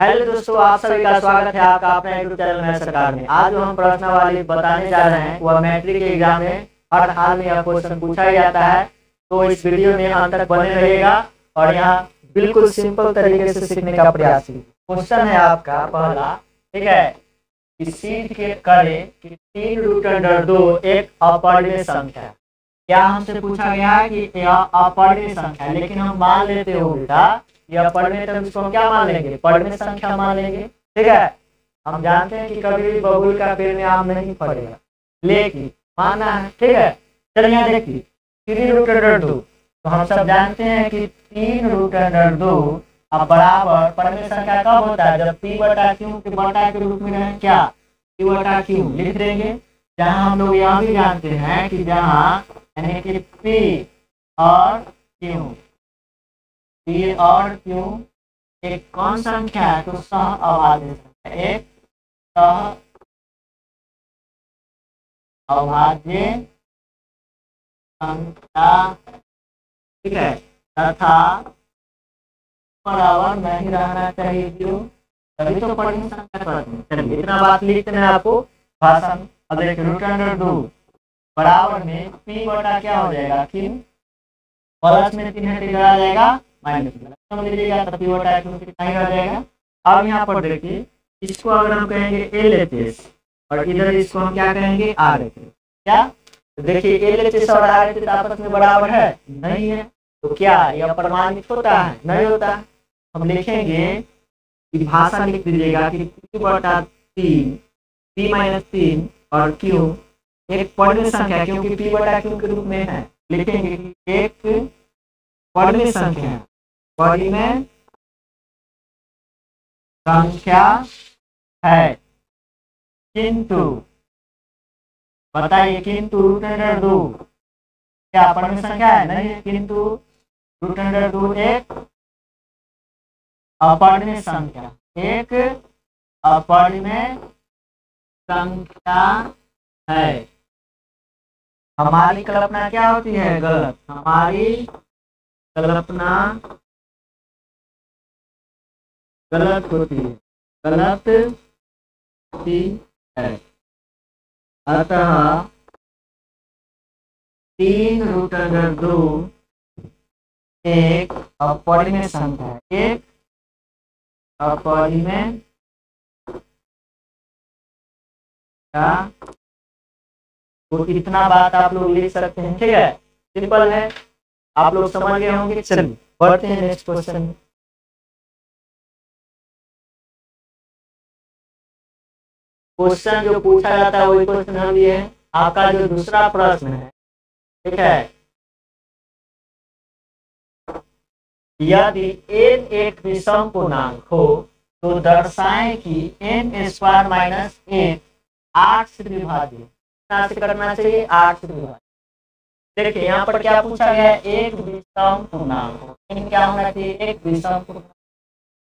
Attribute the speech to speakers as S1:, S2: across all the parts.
S1: Hello दोस्तों, आप सभी का स्वागत है आपका अपने यूट्यूब चैनल में सरकार में। आज जो हम प्रश्नावली बताने जा रहे हैं वह मैट्रिक के एग्जाम में हर हाल में यह क्वेश्चन पूछा ही जाता है। तो इस वीडियो में अंत तक बने रहिएगा और यहाँ बिल्कुल सिंपल तरीके से सीखने का प्रयास कीजिए। क्वेश्चन है आपका पहला, ठीक है, कि सिद्ध के करे कि 3√2 एक अपर्णीय संख्या है। क्या हमसे पूछा गया है कि यह अपर्णीय संख्या है, लेकिन हम मान लेते हो बेटा यह पढ़ने तो इसको हम क्या मान लेंगे, पढ़ने संख्या मान लेंगे। ठीक है, हम जानते हैं कि कभी भी बबुल का पेड़ में आम नहीं पड़ेगा, लेकिन मानना है। ठीक है, चलिए यहाँ देखिए 3√2, तो हम सब जानते हैं कि 3√2 अब बराबर पढ़ने संख्या कब होता है, जब p बटा q के बटा के रूप में रहे, क्या p बटा q लिख देंगे। जहाँ हम लोग यह भी जानते हैं कि जहाँ यानी कि p और q, p और q एक कौन संख्या है, तो सह अभाज्य संख्या, एक सह अभाज्य संख्या। ठीक है, तथा बराबर नहीं रहना चाहिए क्यों, तभी तो पढ़ने संख्या करते हैं। चलिए इतना बात लिखते हैं आपको भाषण। अब देखिए √2 बराबर में p बटा क्या हो जाएगा, q प्लस में 3 हटेगा जाएगा माइनस समझ लीजिएगा, तो p बटा q कितना ही रह जाएगा। अब यहाँ पर देखिए इसको अगर हम कहेंगे LHS और इधर इसको हम क्या कहेंगे RHS, क्या तो देखिए LHS और RHS आपस में बराबर है नहीं है, तो क्या यह प्रमाणित होता है, नहीं होता। हम लिखेंगे कि भाषा लिख दीजिएगा कि p बटा 3 p माइनस 3 और q एक पढ़ने संख्या, क्योंकि p बटा q के रूप में है, लिखेंगे कि एक पढ़ने संख्या, पढ़ने संख्या है, किंतु बताइए किंतु √2 क्या पढ़ने संख्या है, नहीं है, किंतु √2 एक अपवर्णीय संख्या, एक अपवर्णीय संख्या है। हमारी कल्पना क्या होती है, गलत, हमारी कल्पना गलत होती है, गलत होती है। अतः 3√2 एक अपरिमेय संख्या है, एक अपरिमेय का, तो इतना बात आप लोग लिख सकते हैं। ठीक है, सिंपल है, आप लोग समझ गए होंगे। चलिए बढ़ते हैं नेक्स्ट क्वेश्चन। क्वेश्चन जो पूछा जाता है वही क्वेश्चन हम लिए हैं। आपका जो दूसरा प्रश्न है, ठीक है, यदि n एक विषम पूर्णांक हो तो दर्शाएं कि n² माइनस 1 8 से विभाज्य करना चाहिए, 8 से विभाज्य। देखिए यहाँ पर क्या पूछा गया है, एक विषम पूर्णांक, n क्या होना चाहिए, एक विषम पूर्णांक।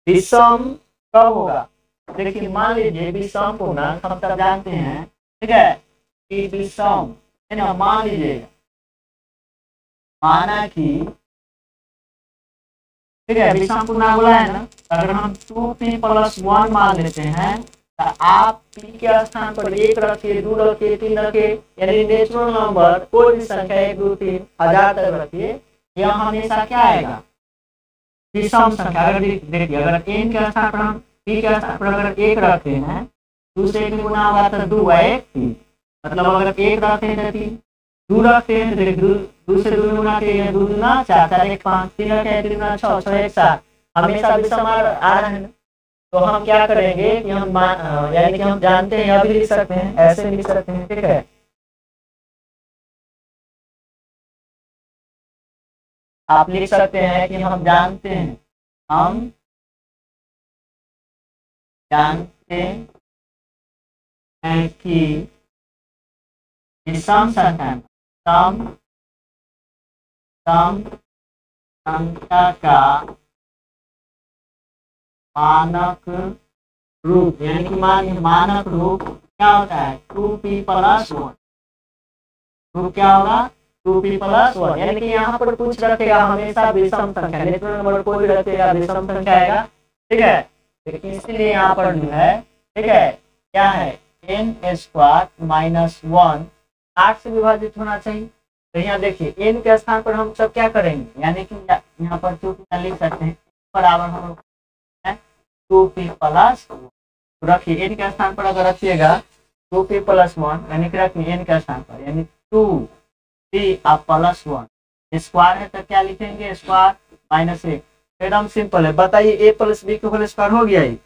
S1: विषम कब होगा, देखिए मान लीजिए विषम पूर्णांक हम सब जानते हैं, ठीक है, कि विषम है ना, मान लीजिए माना कि, ठीक है, विषम पूर्णांक बोला है ना, अगर हम 2p + 1 मान लेते हैं तो आप p के स्थान पर 1 रखिए, 2 रखिए, 3 रखिए, यानी नेचुरल नंबर कोई भी संख्या 1 2 3 1000 तक रखिए, यह हमेशा क्या आएगा, विषम संख्या। अगर देखिए अगर n के स्थान पर हम p के स्थान पर अगर 1 रखते हैं, 2 से 1 गुना होगा तो 2 1 3, मतलब अगर 1 रखते हैं तो 3, 2 रखते हैं तो देखिए 2 से 2 गुना के 2 गुना 4 4 1 5, 3 रखे हैं 3 गुना 6 6 1 7, हमेशा विषम आ रहा है। तो हम क्या करेंगे कि हम यानी कि हम जानते हैं, अभी लिख सकते हैं, ऐसे लिख सकते हैं। ठीक है, आप लिख सकते हैं कि हम जानते हैं, हम जानते हैं कि विषम संख्या सम संख्या का मानक रूप, यानी कि मानक रूप क्या होता है, 2p + 1। रूप क्या होगा, 2p + 1, यानी कि यहाँ पर कुछ रखेगा हमेशा विषम संख्या, नेचुरल नंबर कोई भी रखेगा विषम संख्या आएगा। ठीक है, तो इसीलिए यहाँ पर जो है, ठीक है, क्या है, n स्क्वायर माइनस 1 8 से विभाजित होना चाहिए। तो यहाँ देखिए n के स्थान पर हम सब क्या करेंगे, यानी कि यहाँ पर चूंकि लिख सकते हैं बराबर हम लोग 2p प्लस, रखिए n के स्थान पर अगर रखिएगा 2p प्लस 1, यानी कि रखिए n के स्थान पर, यानी 2p प्लस 1 स्क्वायर है तो क्या लिखेंगे, स्क्वायर माइनस 1। एकदम सिंपल है। बताइए a प्लस बी का होल स्क्वायर हो गया ये,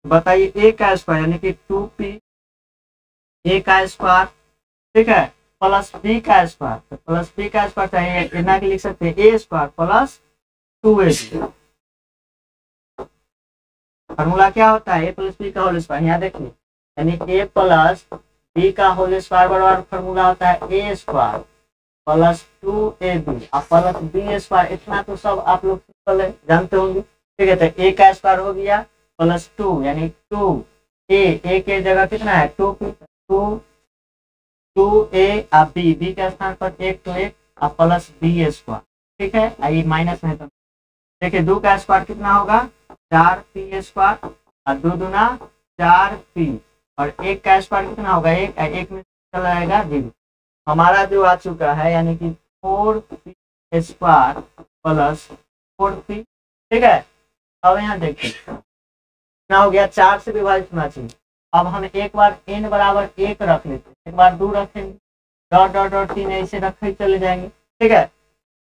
S1: बताइए a का स्क्वायर यानी कि 2p a का स्क्वायर, ठीक है, प्लस b का स्क्वायर, तो प्लस b का स्क्वायर चाहिए, इतना लिख सकते हैं a square plus 2ab। Formula क्या होता है, a प्लस बी का होल स्क्वायर, यहाँ देखिए, यानी a प्लस बी का होल स्क्वायर बराबर फॉर्मूला होता है a स्क्वायर प्लस 2ab और प्लस बी स्क्वायर। इतना तो सब आप लोग सिंपल है, जानते होंगे, ठीक है। तो a का स्क्वायर हो गया प्लस 2 यानी 2a के जगह कितना है 2a और b के स्थान पर 1 तो 1 और प्लस b स्क्वायर, ठीक है। ये माइनस में तो देखिए 2 का स्क्वायर कितना होगा 4p स्क्वायर और 2 दूना 4p और 1 का स्क्वायर कितना होगा 1, 1 में चला जाएगा 0। हमारा जो आ चुका है यानी कि 4p स्क्वायर प्लस 4p, ठीक है। अब यहाँ देखिए कितना हो गया, 4 से विभाजित होना चाहिए। अब हम एक बार n बराबर 1 रख लेते हैं, एक बार 2 रखेंगे, डॉट डॉट डॉट 3 ऐसे रखे चले जाएंगे, ठीक है।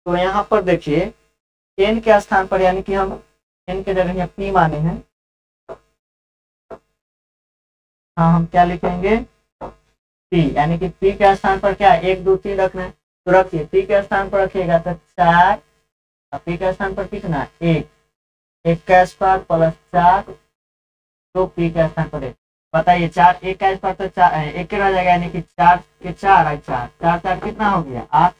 S1: तो यहाँ पर देखिए n के स्थान पर, यानी कि हम n के जगह p माने हैं, हाँ हम क्या लिखेंगे p, यानी कि p के स्थान पर क्या 1 2 3 रखना है, तो रखिए p के स्थान पर रखिएगा तो 4 और p के स्थान पर कितना 1, 1 का स्क्वायर प्लस 4 तो p के स्थान पर 1। बताइए 4 1 का स्क्वायर तो 4 1 रह जाएगा, यानी कि 4 के 4 और 4 4 4 कितना हो गया 8।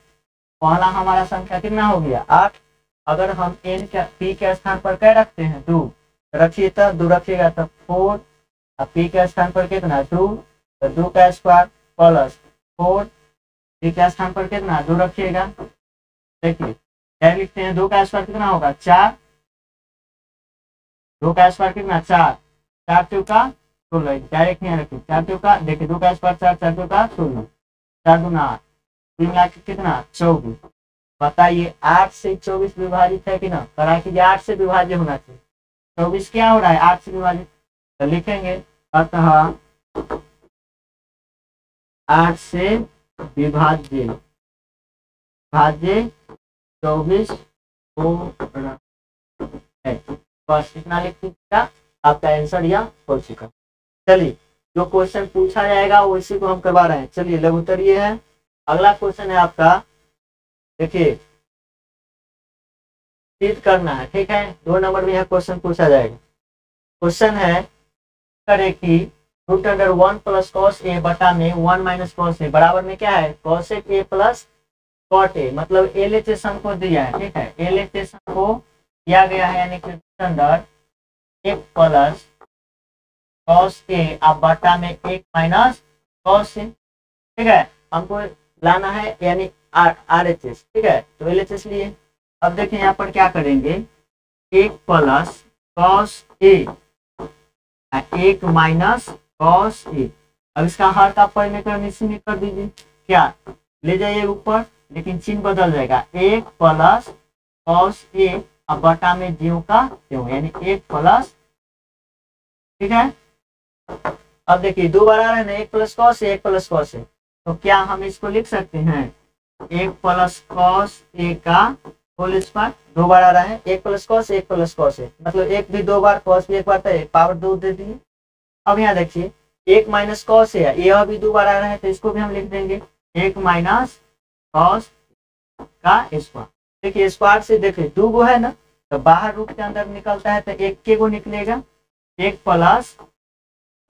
S1: पहला हमारा संख्या कितना हो गया 8। अगर हम n के p के स्थान पर क्या रखते हैं 2, रखिए तो 2 रखिएगा तो 4 और p के स्थान पर कितना 2, तो 2 का स्क्वायर प्लस 4 p के स्थान पर कितना 2 रखिएगा। देखिए क्या लिखते हैं 2 का स्क्वायर कितना होगा 4, 2 का स्क्वायर कितना 4, 4 चौका 16, डायरेक्ट यहाँ रखिए 4 चौका, देखिए 2 का स्क्वायर 4, 4 चौका 16, 4 दूना 8, मिला के कितना 24। बताइए 8 से 24 विभाजित है कि ना, करा कीजिए 8 से विभाज्य होना चाहिए। 24 क्या हो रहा है 8 से विभाजित, तो लिखेंगे अतः 8 से विभाज्य भाज्य 24 हो रहा है। बस इतना लिख दीजिएगा, आपका आंसर यह हो चुका। चलिए जो क्वेश्चन पूछा जाएगा वो इसी को हम करवा रहे हैं। चलिए लघु उत्तर ये है। अगला क्वेश्चन है आपका, देखिए सिद्ध करना है, ठीक है। 2 नंबर में यह क्वेश्चन पूछा जाएगा। क्वेश्चन है करे कि √1 प्लस कॉस ए बटा में 1 माइनस कॉस ए बराबर में क्या है cosec A plus cot A, मतलब एलएचएस को दिया है, ठीक है। एलएचएस को दिया गया है, यानी कि अंदर 1 प्लस कॉस ए अब बटा में 1 माइनस कॉस ए, ठीक है। हमको लाना है यानी आरएचएस, ठीक है। तो एलएचएस लिए। अब देखिए यहाँ पर क्या करेंगे 1 plus cos A 1 minus cos A. अब इसका हर का परिमेय नीचे में कर दीजिए, क्या ले जाइए ऊपर, लेकिन चिन्ह बदल जाएगा 1 प्लस कॉस ए अब बटा में ज्यों का त्यों, यानी 1 प्लस, ठीक है। अब देखिए 2 बार आ रहे हैं ना 1 plus cos A 1 plus cos A, तो क्या हम इसको लिख सकते हैं 1 प्लस कॉस ए का होल स्क्वायर। 2 बार आ रहा है 1 plus cos 1 plus cos A, मतलब 1 भी 2 बार कॉस भी 1 बार, तो पावर 2 दे दिए। अब यहाँ देखिए 1 माइनस कॉस ए यह भी 2 बार आ रहा है, तो इसको भी हम लिख देंगे 1 माइनस कॉस का स्क्वायर। देखिए स्क्वायर से देखिए 2 गो है ना, तो बाहर रूट के अंदर निकलता है तो 1 के गो निकलेगा, 1 प्लस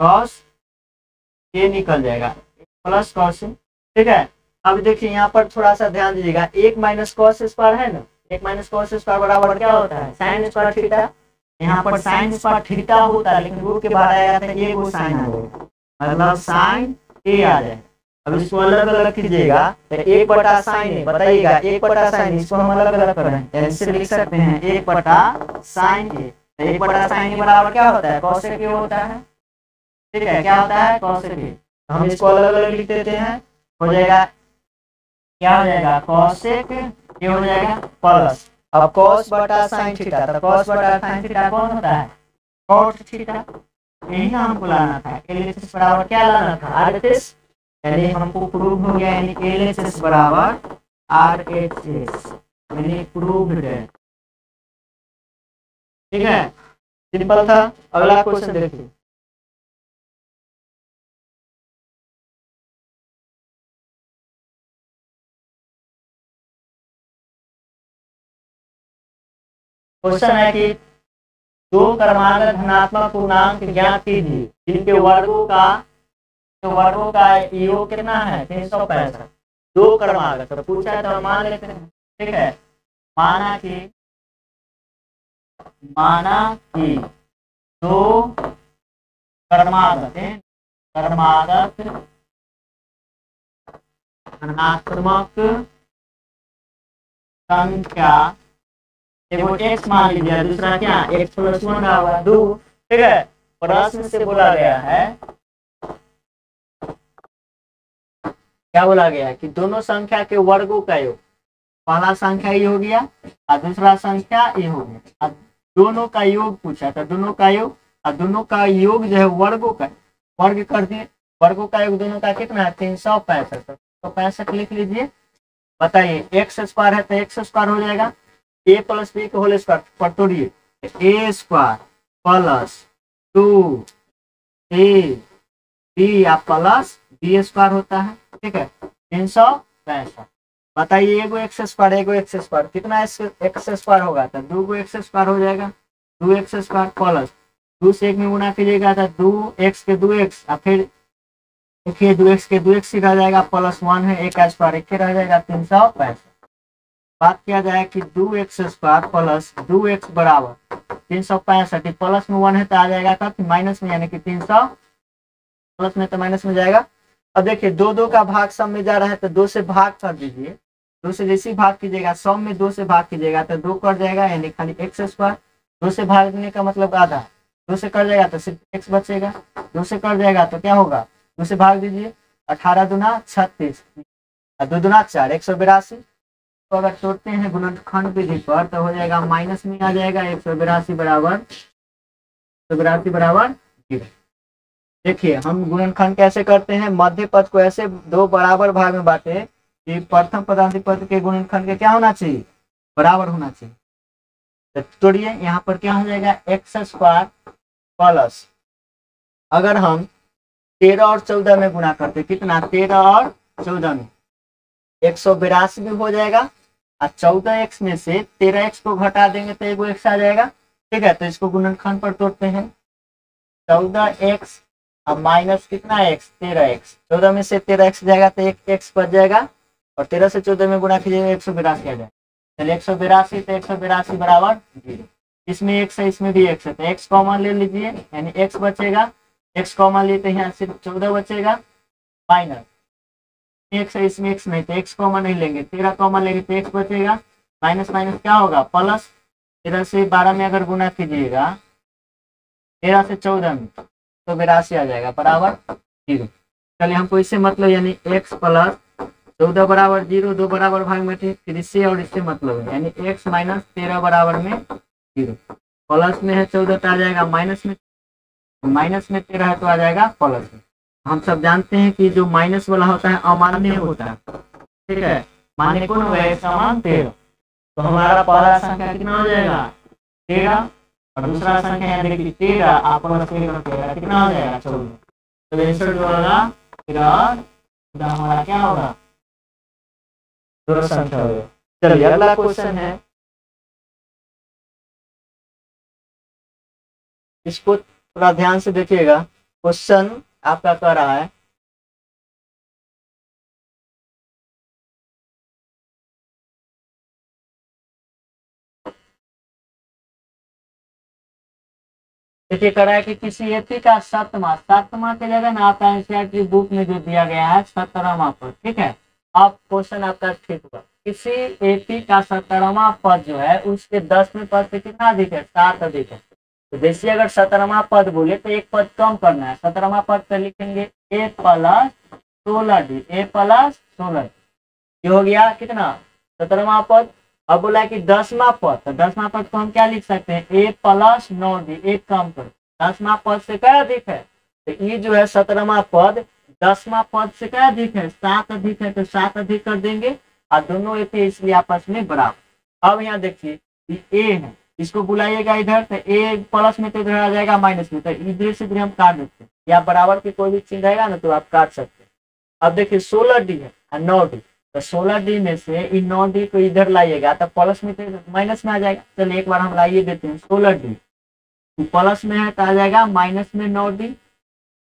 S1: कॉस ए निकल जाएगा, प्लस कॉस, ठीक है। अब देखिए यहाँ पर थोड़ा सा ध्यान दीजिएगा 1 माइनस कॉस स्क्वायर है ना, 1 माइनस कॉस स्क्वायर बराबर क्या होता है साइन स्क्वायर थीटा। यहाँ पर साइन स्क्वायर थीटा होता है, लेकिन रूट के बाहर आएगा तो ये वो साइन आ जाएगा, मतलब साइन ए आ जाए। अब इसको अलग अलग कीजिएगा तो 1 बटा साइन ए, बताइएगा 1 बटा साइन, इसको हम अलग अलग कर रहे हैं, ऐसे लिख सकते हैं 1 बटा साइन ए, तो 1 बटा साइन ए बराबर क्या होता है, कॉसेक ए होता है। ठीक है, क्या होता है, कॉसेक ए। तो हम इसको अलग अलग लिख देते हैं, हो जाएगा क्या हो जाएगा, कॉसेक ए हो जाएगा प्लस, अब कॉस बटा साइन थीटा, तो कॉस बटा साइन थीटा कौन होता है, कॉट थीटा। यही ना हमको लाना था, एलएचएस बराबर क्या लाना था, आरएचएस, यानी हमको प्रूव हो गया, यानी एलएचएस बराबर आरएचएस, यानी प्रूव्ड है। ठीक है, सिंपल था। अगला क्वेश्चन देखिए, क्वेश्चन है कि दो क्रमागत धनात्मक पूर्णांक ज्ञात कीजिए जिनके वर्गों का योग कितना है, 365। दो क्रमागत तो पूछा है, तो मान लेते हैं। ठीक है, माना कि दो क्रमागत धनात्मक संख्या, वो x मान लीजिए, दूसरा क्या x प्लस 1 होगा 2। ठीक है, प्रश्न से बोला गया है, क्या बोला गया है कि दोनों संख्या के वर्गों का योग, पहला संख्या ये हो गया और दूसरा संख्या ये हो गया, और दोनों का योग पूछा था, दोनों का योग, और दोनों का योग जो है वर्गों का, वर्ग कर दिए, वर्गों का योग दोनों का कितना है, 365। तो 65 लिख लीजिए। बताइए, एक्स स्क्वायर है तो एक्स स्क्वायर हो जाएगा, ए प्लस बी के होल स्क्वायर पर तोड़िए, ए स्क्वायर प्लस 2 ए बी या प्लस बी स्क्वायर होता है। ठीक है, 365। बताइए, एगो एक्स स्क्वायर एगो एक्स स्क्वायर, कितना एक्स स्क्वायर होगा, तो 2 गो एक्स स्क्वायर हो जाएगा, 2 एक्स स्क्वायर प्लस 2 से 1 में गुना कीजिएगा तो 2 एक्स के 2 एक्स, और फिर देखिए 2 एक्स के 2 एक्स ही रह जाएगा, प्लस 1 है, एक का स्क्वायर एक रह जाएगा, 365। बात किया जाए कि 2 एक्स स्क्वायर प्लस 2 एक्स बराबर 365, प्लस में 1 है तो आ जाएगा कब, माइनस में, यानी कि 300, प्लस में तो माइनस में जाएगा। अब देखिए 2 का भाग सम में जा रहा है तो 2 से भाग कर दीजिए, 2 से जैसे भाग कीजिएगा, सम में 2 से भाग कीजिएगा तो 2 कट जाएगा, यानी खाली एक्स स्क्वायर। 2 से भागने का मतलब आधा, 2 से कट जाएगा तो सिर्फ एक्स बचेगा, 2 से कट जाएगा तो क्या होगा, 2 से भाग दीजिए, 18 दूना 36 और 2 दूना 4, 182। तो अगर तोड़ते हैं गुणनखंड विधि पर तो हो जाएगा माइनस में आ जाएगा, 182 बराबर 0। देखिए हम गुणनखंड कैसे करते हैं, मध्य पद को ऐसे 2 बराबर भाग में बांटे कि प्रथम पदांतिक पद के गुणनखंड के क्या होना चाहिए, बराबर होना चाहिए। तो तोड़िए, यहाँ पर क्या हो जाएगा, एक्स स्क्वायर प्लस, अगर हम 13 और 14 में गुना करते, कितना, 13 और 14 में 182 भी हो जाएगा, और 14x में से 13x को घटा देंगे तो एगो x आ जाएगा। ठीक है, तो इसको गुणनखंड पर तोड़ते हैं, 14x अब माइनस कितना x, 13x, 14 में से 13x जाएगा तो एक x बच जाएगा, और 13 से 14 में गुणा कीजिएगा 182 आ जाएगा। चलिए 182, तो 182 बराबर 0, इसमें x है इसमें भी x है, तो x कॉमन ले लीजिए, यानी x बचेगा, x कॉमन लिए तो यहाँ सिर्फ 14 बचेगा, माइनस x है इसमें x नहीं, तो x कॉमन नहीं लेंगे, 13 कॉमन लेंगे तो x बचेगा, माइनस माइनस क्या होगा प्लस, 13 से 12 में अगर गुना कीजिएगा, 13 से 14 में तो 82 आ जाएगा, बराबर 0। चलिए हमको इससे मतलब, यानी x प्लस 14 बराबर 0, 2 बराबर भाग में थे, फिर इससे और इससे मतलब है, यानी x माइनस 13 बराबर में 0, प्लस में है 14 तो आ जाएगा माइनस में, माइनस में 13 है तो आ जाएगा प्लस में। हम सब जानते हैं कि जो माइनस वाला होता है अमान्य होता है। ठीक है, मान्य कौन होगा, x समान 13, तो हमारा पहला संख्या कितना हो जाएगा, 13, और दूसरा संख्या यहाँ देखिए 13 आप कितना हो जाएगा, 14। तो आंसर जो होगा फिर हमारा क्या होगा, दोनों संख्या होगा। चलिए अगला क्वेश्चन है, इसको थोड़ा ध्यान से देखिएगा, क्वेश्चन आपका कह रहा है, देखिए कह रहा है कि किसी एपी का सातवां के जगह ना आपका एनसीईआरटी बुक में जो दिया गया है 17वां पद। ठीक है, अब क्वेश्चन आपका ठीक हुआ, किसी एपी का 17वां पद जो है उसके 10वें पद से कितना अधिक है, 7 अधिक है। तो जैसे अगर 17वां पद बोले तो एक पद कम करना है। 17वां पद पे लिखेंगे a plus 16d, a plus 16। ये हो गया कितना 17वां पद। अब बोला कि 10वां पद, तो 10वां पद को हम क्या लिख सकते हैं, a प्लस 9d, एक कम करो। 10वां पद से क्या अधिक है, तो ये जो है 17वां पद 10वां पद से क्या अधिक है, 7 अधिक है, तो 7 अधिक कर देंगे और दोनों ए थे इसलिए आपस में बराबर। अब यहाँ देखिए ए है, इसको बुलाइएगा इधर, तो ए प्लस में तो इधर आ जाएगा माइनस में, तो इधर से इधर हम काट देते हैं, या बराबर की कोई भी चिन्ह रहेगा ना तो आप काट सकते हैं। अब देखिए 16d है और 9d, तो 16d में से इन 9d को इधर लाइएगा तो प्लस में तो माइनस में आ जाएगा। चलिए एक बार हम लाइए देते हैं 16d, प्लस में है तो आ जाएगा माइनस में 9d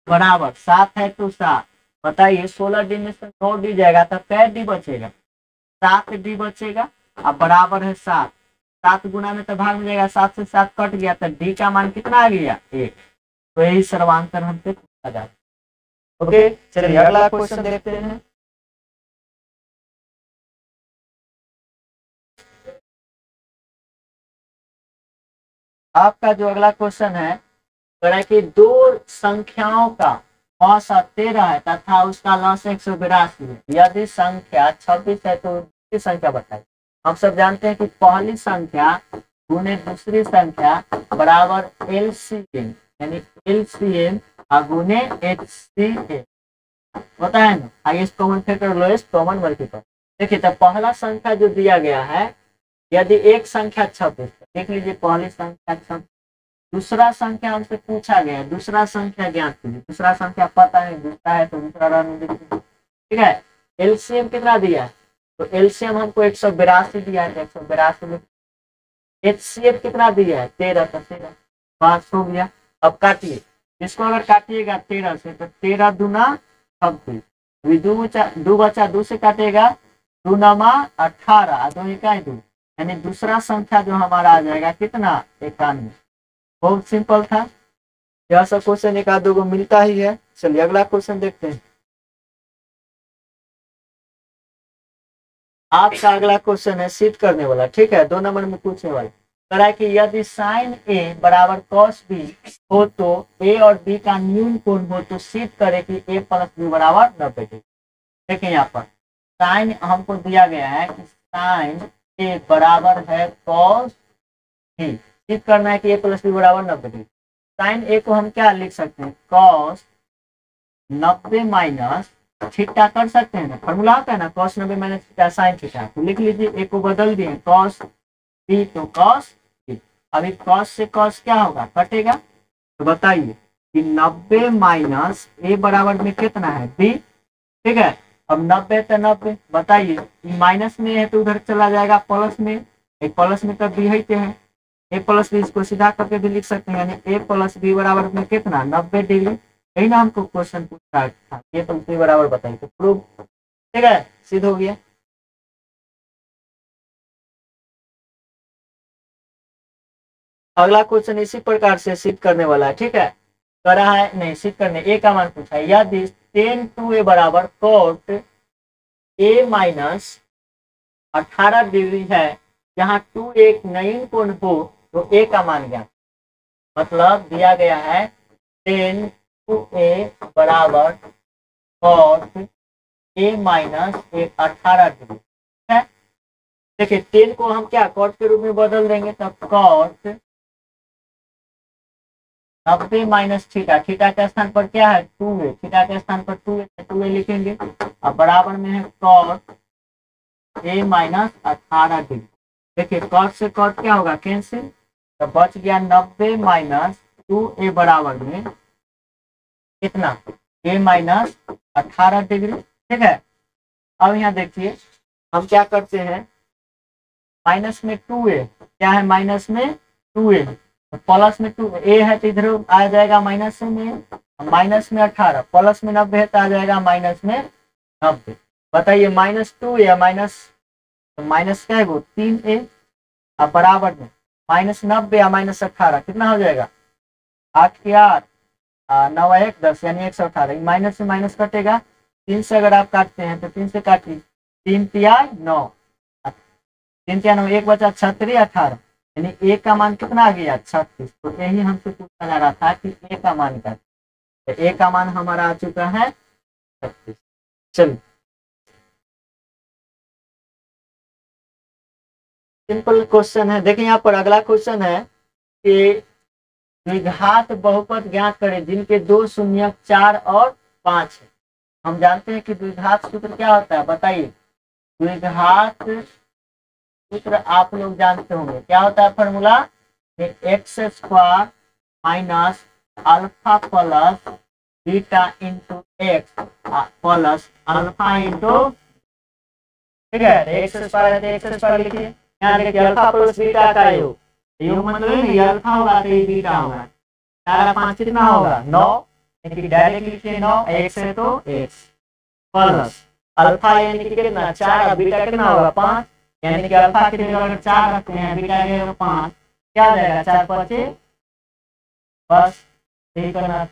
S1: बराबर 7 है तो 7। बताइए 16d में से 9d जाएगा तो कै डी बचेगा, 7d बचेगा अब बराबर है 7। 7 गुना में तो भाग में जाएगा, 7 से 7 कट गया तो डी का मान कितना आ गया 1। तो यही सर्वांतर हमसे पूछा जाता है। ओके चलिए अगला क्वेश्चन देखते हैं। आपका जो अगला क्वेश्चन है कि दो संख्याओं का औसत 13 है तथा उसका लॉस 182 है। यदि संख्या 26 है तो दूसरी संख्या बताइए। हम सब जानते हैं कि पहली संख्या गुने दूसरी संख्या बराबर एलसीएम, यानी एलसीएम गुने एचसीएम होता है ना, highest common factor lowest common multiple. देखिए तो पहला संख्या जो दिया गया है, यदि एक संख्या 26, देख लीजिए पहली संख्या 26, दूसरा संख्या हमसे पूछा गया है, दूसरा संख्या ज्ञात कीजिए। दूसरा संख्या पता है, दूसरा है तो दूसरा रहने दीजिए। ठीक है, एलसीएम कितना दिया है, तो एलसीएम हमको 182 दिया है, 182। एचसीएफ कितना दिया है 13, तो 13 5 हो गया। अब काटिए, इसको अगर काटिएगा 13 से तो 13 दूना 26, दो बचा, 2 से काटेगा 2 नमा 18, 2 इकाई 2, यानी दूसरा संख्या जो हमारा आ जाएगा कितना 91। बहुत सिंपल था, यह सब क्वेश्चन एक आध दो मिलता ही है। चलिए अगला क्वेश्चन देखते हैं। आपका अगला क्वेश्चन है सिद्ध करने वाला, ठीक है, 2 नंबर में पूछने वाला कह है कि यदि साइन ए बराबर कॉस बी हो तो ए और बी का न्यून कोण हो तो सिद्ध करे कि ए प्लस बी बराबर 90 डिग्री। देखिए यहाँ पर साइन हमको दिया गया है कि साइन ए बराबर है कॉस बी, सिद्ध करना है कि ए प्लस बी बराबर 90 डिग्री। साइन ए को हम क्या लिख सकते हैं, कॉस 90 माइनस थीटा कर सकते हैं ना, फॉर्मूला होता है ना cos 90 minus theta sine theta, तो लिख लीजिए ए को बदल दिए कॉस बी तो कॉस बी। अभी कॉस से कॉस क्या होगा कटेगा, तो बताइए कि 90 माइनस ए बराबर में कितना है बी। ठीक है, अब 90 तो 90, बताइए माइनस में है तो उधर चला जाएगा प्लस में, एक प्लस में तो बी है ए प्लस बी, इसको सीधा करके भी लिख सकते हैं, यानी ए प्लस बी बराबर में कितना 90 डिग्री। यही ना हमको क्वेश्चन पूछा था, ये तो उसी बराबर बताइए तो प्रूव। ठीक है, सिद्ध हो गया। अगला क्वेश्चन इसी प्रकार से सिद्ध करने वाला है। ठीक है, करा है नहीं सिद्ध करने, ए का मान पूछा है। यदि tan 2a बराबर cot a माइनस 18 डिग्री है, जहाँ 2 एक नयन कोण हो तो a का मान ज्ञात। मतलब दिया गया है tan 2a बराबर cot a माइनस 18 डिग्री है। देखिए 10 को हम क्या cot के रूप में बदल देंगे, तब cot 90 माइनस थीटा, थीटा के स्थान पर क्या है 2a, थीटा के स्थान पर 2a लिखेंगे, अब बराबर में है cot a माइनस 18 डिग्री। देखिए cot से cot क्या होगा कैंसिल, तो बच गया 90 माइनस 2a बराबर में कितना a माइनस 18 डिग्री। ठीक है, अब यहाँ देखिए हम क्या करते हैं, माइनस में 2a क्या है, माइनस में 2a तो प्लस में 2 a है तो इधर आ जाएगा माइनस में, माइनस में 18 प्लस में 90 है तो आ जाएगा माइनस में 90। बताइए माइनस 2a माइनस माइनस क्या है वो 3a, अब बराबर में माइनस 90 या माइनस 18 कितना हो जाएगा 8 के 8 9 1 10 यानी 118। माइनस से माइनस कटेगा, 3 से अगर आप काटते हैं तो 3 से काटिए, 3 तिया 9, 3 तिया 9, 1 बचा 36 18, यानी ए का मान कितना आ गया 36। तो यही हमसे पूछा जा रहा था कि ए का मान क्या, तो ए का मान हमारा आ चुका है 36। चलिए सिंपल क्वेश्चन है, देखिए यहाँ पर अगला क्वेश्चन है कि द्विघात बहुपद ज्ञात करें जिनके 2 शून्य 4 और 5 है। हम जानते हैं कि द्विघात सूत्र क्या होता है, बताइए। द्विघात सूत्र आप लोग जानते होंगे, क्या होता है formula, x square minus alpha plus beta into x plus alpha into, ठीक है। एक्स स्क्वायर है तो एक्स स्क्वायर लिखिए, यहाँ देखिए अल्फा प्लस बीटा का योग, योग मतलब ये अल्फा होगा तो ये बीटा होगा। 4 और 5 कितना होगा 9, डायरेक्ट लिखिए 9, एक्स है तो एक्स प्लस अल्फा यानी कि कितना 4 और बीटा कितना होगा 5, यानी कि अल्फा की जगह अगर 4 रखते हैं बीटा की जगह 5, क्या आ जाएगा 4 5 बस यही करना।